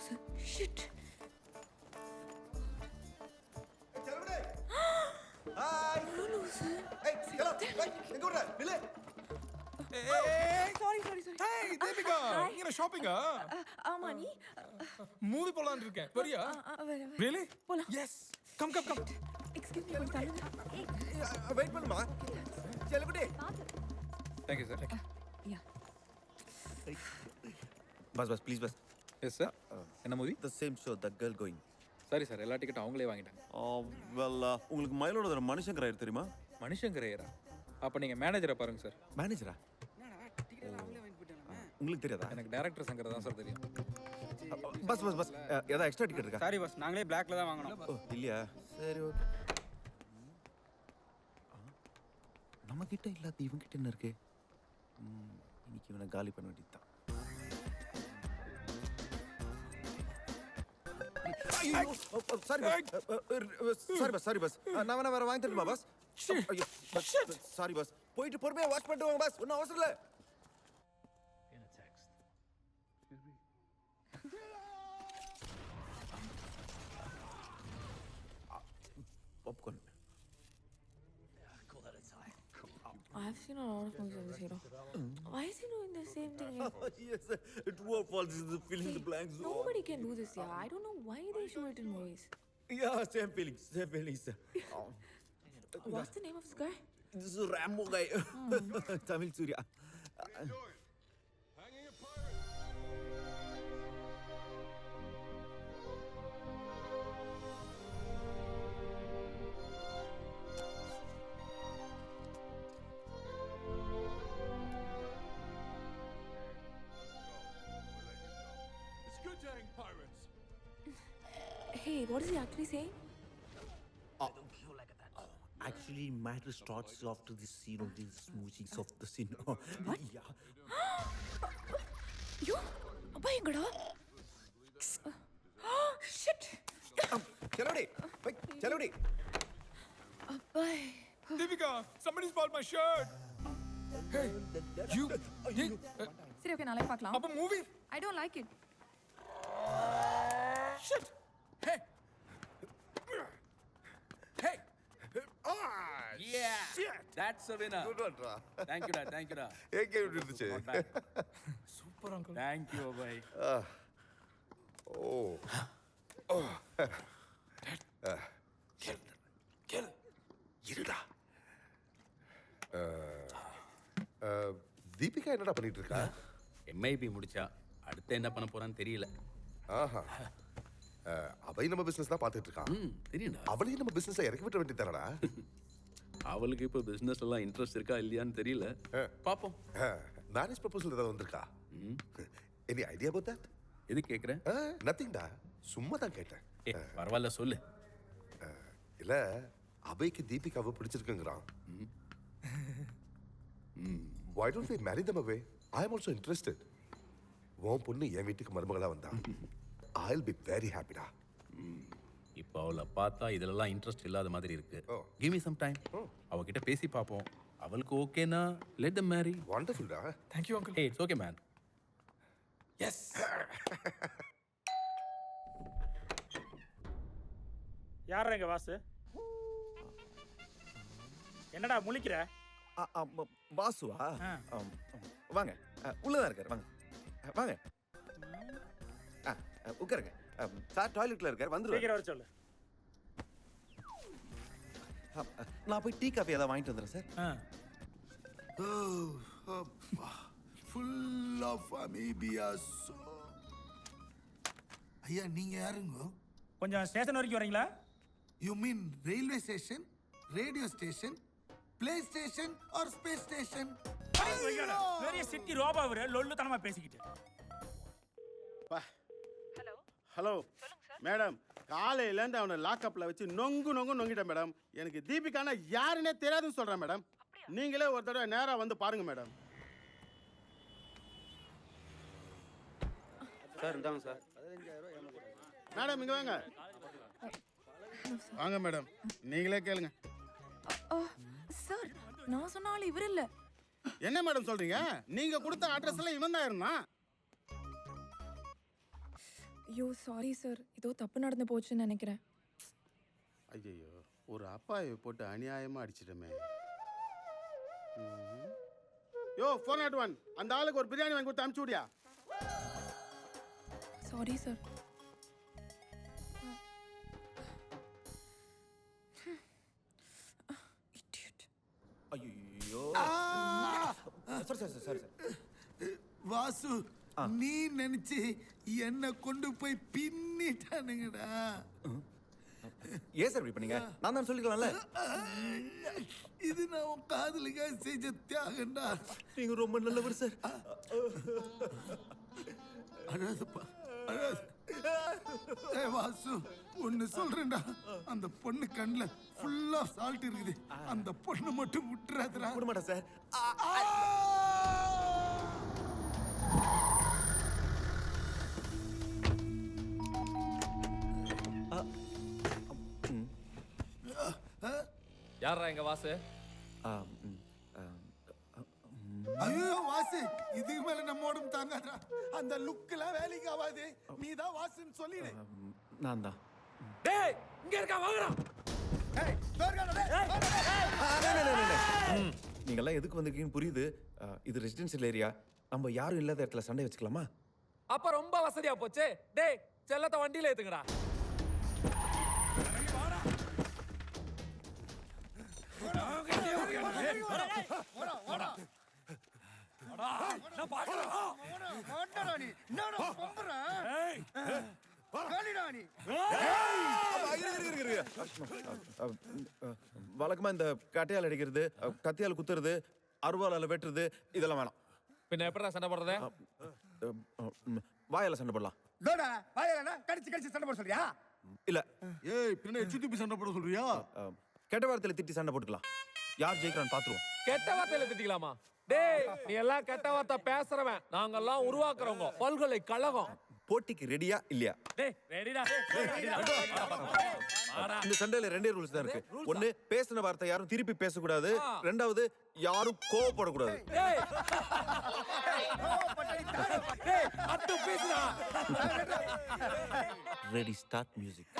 லூசு. Shit. Hi லூசு. ஏய் hello ஏய் எங்க ஓடுற நில்லு சாரி. Hey, Deepika, நீங்க என்ன ஷாப்பிங்கா? ஆமா நீ? மூவி போலாம்னு இருக்கேன். வரியா? வரேன். Really? போலாம். Yes. Come. எக்ஸ்கியூஸ் மீ கொஞ்சம் தள்ளுங்க. வெயிட் பண்ணுமா செல்லகுட்டி Thank you, sir. Yeah. Bus please bus Yes, sir. என்ன movie? the same show the girl going சரி சார், எல்லா டிக்கெட்டும் அவங்களே வாங்கிட்டாங்க. well உங்களுக்கு மயிலோட ஒரு மனுஷங்கர் ஆயிரு தெரியுமா மனுஷங்கரையரா? அப்ப நீங்க மேனேஜரை பாருங்க சார். மேனேஜரா உங்களுக்கு தெரியாதா எனக்கு டைரக்டர் சங்கர் தான் சார் தெரியும். பஸ் ஏதாவது எக்ஸ்ட்ரா டிக்கெட் இருக்கா சாரி பாஸ், நாங்களே பிளாக்ல தான் வாங்கணும். ஓ இல்லையா சரி ஓகே நம்ம கிட்ட இல்லாத இவங்க கிட்ட என்ன இருக்கு இன்னைக்கு இவனை காலி பண்ண வேண்டியதுதான் சாரி பஸ் நான் வேணா வேற வாங்கி தரணுமா பஸ் சாரி பஸ் போயிட்டு பொறுமையா வாட்ச் பண்ணிட்டு வாங்க பஸ் ஒன்றும் அவசரம் இல்லை popcorn. I've seen a lot of movies of this hero. Why is he doing the same thing? Yes, true or false is filling the blanks. Nobody can do this, yeah. I don't know why they show it in movies. Yeah, same feelings. What's the name of this guy? This is Rambo guy. Tamil Surya. Hanging a pirate. It's good to hang pirates. Hey, what is he actually saying? Actually, matter starts after the scene of the smoochings of the scene. What? Yeah. You? Abba, engada? Shit! Chalodi. Abba. Deepika, somebody stole my shirt. Hey, you. சரி okay நாளைக்கு பார்க்கலாம். அப்ப movie? I don't like it. Shit. Hey. Yeah, that's a winner. Good one, Ra. Thank you da. AK எப்படி இருந்துச்சு? Super uncle. Thank you, bhai. கேளு. இருடா. தீபிகா என்னடா பண்ணிட்டு இருக்கா? MIB முடிச்சா அடுத்து என்ன பண்ண போறான்னு தெரியல. ஆஹா அவை நம்ம பிசினஸ் தான் பார்த்துட்டு இருக்கான் தெரியும்டா. அவளையும் நம்ம பிசினஸ் இறக்கி விட்ட வேண்டியதானடா அவளுக்கு இப்போ பிசினஸ் எல்லாம் இன்ட்ரெஸ்ட் இருக்கா இல்லையான்னு தெரியல. பாப்போம். மேரேஜ் ப்ரொபோசல் ஏதாவது வந்திருக்கா எனி ஐடியா அபௌட் தட்? எது கேக்குறேன்? நத்திங்டா சும்மா தான் கேட்டேன். பரவாயில்ல சொல்லு. இல்ல அவைக்கு தீபிகாவை பிடிச்சிருக்குங்கிறான். Why don't we marry them away? I am also interested. உன் பொண்ணு என் வீட்டுக்கு மருமகளா வந்தா I'll be very happy டா. இப்போ அவளை பார்த்தா இதெல்லாம் இன்ட்ரெஸ்ட் இல்லாத மாதிரி இருக்கு. Give me some time. அவகிட்ட பேசி பார்ப்போம். அவளுக்கு ஓகேனா let them marry. Wonderful டா. Thank you uncle. Hey, it's okay man. Yes. யாரா எங்க வாசு? என்னடா முழிக்கிற? வாசுவா? வாங்க உள்ளதான் இருக்காரு வாங்க வாங்க உட்காருங்க சார் டாய்லெட்ல இருக்காரு வந்துருவாரு. சீக்கிரம் வர சொல்லு. நான் போய் டீ காஃபி ஏதாவது வாங்கிட்டு வந்துடுறேன் சார். Full of அமீபியாஸ். ஐயா நீங்க யாருங்க? கொஞ்சம் ஸ்டேஷன் வரைக்கும் வரீங்களா? You mean railway station, radio station, play station or space station? பெரிய சிட்டி ரோபா வர லொல்லு தனமா பேசிக்கிட்டு. ஹலோ மேடம், காலையிலேருந்து அவனை லாக்அப்பில் வச்சு நொங்கிட்டேன் மேடம். எனக்கு தீபிகானா யாருன்னே தெரியாதுன்னு சொல்கிறேன் மேடம். நீங்களே ஒரு தடவை நேராக வந்து பாருங்க மேடம். சார் இந்தாங்க சார். மேடம் இங்கே வாங்க வாங்க மேடம், நீங்களே கேளுங்க. சார் நான் சொன்னாலும் இவர் இல்ல. என்ன மேடம் சொல்றீங்க? நீங்க கொடுத்த அட்ரஸ்ல இவன் தான் இருந்தான். ஐயோ சாரி சார், ஏதோ தப்பு நடந்து போச்சுன்னு நினைக்கிறேன். ஐயோ ஒரு அப்பாயை போட்டு அநியாயமா அடிச்சிட்டமே. யோ 401 அந்த ஆளுக்கு ஒரு பிரியாணி வாங்கி கொடுத்து அனுப்பிச்சு விடியா. Sorry sir. ஐயோ சாரி. வாசு நீ நினைச்சு என்ன கொண்டு போய் பின்னிட்டானுங்கடா. ஏன் சார் இப்படி பண்ணீங்க? நான் தான் சொல்லிக்கலாம்ல. இது நான் உன் காதலுக்காக செஞ்ச தியாகண்டா. நீங்க ரொம்ப நல்லவர் சார். அழாதப்பா அழாத. வாசு ஒன்னு சொல்றேன்டா, அந்த பொண்ணு கண்ணுல ஃபுல்லா சால்ட் இருக்குது. அந்த பொண்ணு மட்டும் விட்டுறாதடா. விட மாட்டேன் சார். யாரா எங்க வாசு? ஐயோ வாசு, இதுக்கு மேல நம்ம உடம்பு தாங்காதா. அந்த லுக்லாம் வேலைக்கு ஆகாது. நீ தான் வாசுன்னு சொல்லிடு. நான் தான். டேய் இங்க இருக்கா வாங்கடா. நீங்கெல்லாம் எதுக்கு வந்திருக்கீங்கன்னு புரியுது. இது ரெசிடென்சியல் ஏரியா. நம்ம யாரும் இல்லாத இடத்துல சண்டை வச்சுக்கலாமா? அப்ப ரொம்ப வசதியா போச்சு. டேய் செல்லத்தை வண்டியில ஏத்துங்கடா. வழக்கமா இந்த கட்டையால் அடிக்கிறது, கத்தியால் குத்துறது, அருவாளால வெட்டுறது இதெல்லாம் வேணாம். பின்ன எப்படிடா சண்டை போடுறது? வாயால சண்டை போடலாம். கடிச்சு சண்டை போட சொல்றியா? இல்ல ஏய் பின்ன சுத்தி சண்டை போட சொல்றியா? கெட்ட வார்த்தையில திட்டி சண்டை போட்டுக்கலாம். யார் ஜெயிக்கிறான்னு பாத்துருவோம். கெட்ட வார்த்தையில திட்டிக்கலாமா? டேய் நீ எல்லாம் கெட்ட வார்த்தை பேசுறவன், நாங்கெல்லாம் உருவாக்குறவங்க பல்கலைக்கழகம். போட்டிக்கு ரெடியா இல்லையா? டேய் ரெடிடா. இந்த சண்டையில ரெண்டே ரூல்ஸ் தான் இருக்கு. ஒண்ணு, பேசின வார்த்தை யாரும் திருப்பி பேசக்கூடாது. ரெண்டாவது, யாரும் கோவப்படக்கூடாது. டேய் அத்து பேசுடா. Ready, start music.